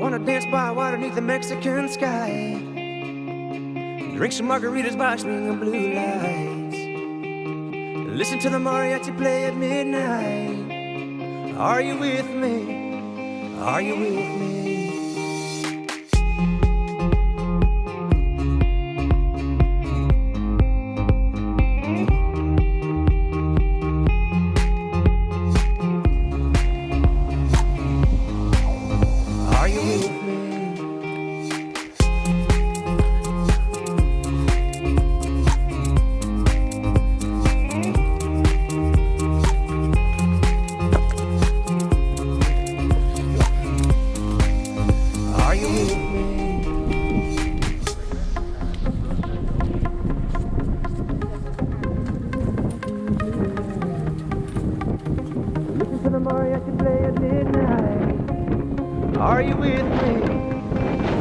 wanna dance by water beneath the Mexican sky. Drink some margaritas by swinging blue lights. Listen to the mariachi play at midnight. Are you with me? Are you with me? Are you with me?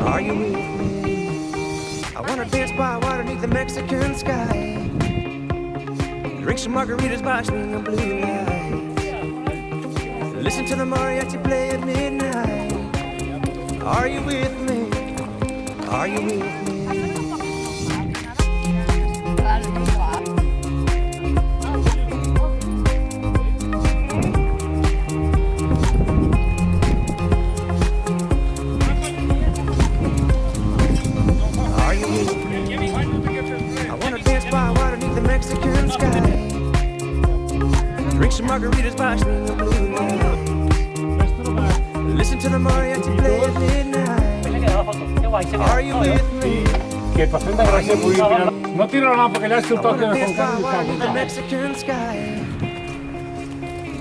Are you with me? I wanna dance by water beneath the Mexican sky. Drink some margaritas by swinging blue lights. Listen to the mariachi play at midnight. Are you with me? Are you with me? Mexican sky. Drink some margaritas by swinging blue lights. Listen to the mariachi play at midnight. Are you with me? Che facendo grazie poi non tiro la perché lei sul tocco del the Mexican sky.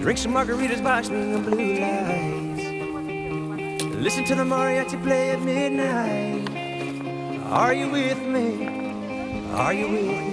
Drink some margaritas by swinging blue lights. Listen to the mariachi play at midnight. Are you with me? Are you with me?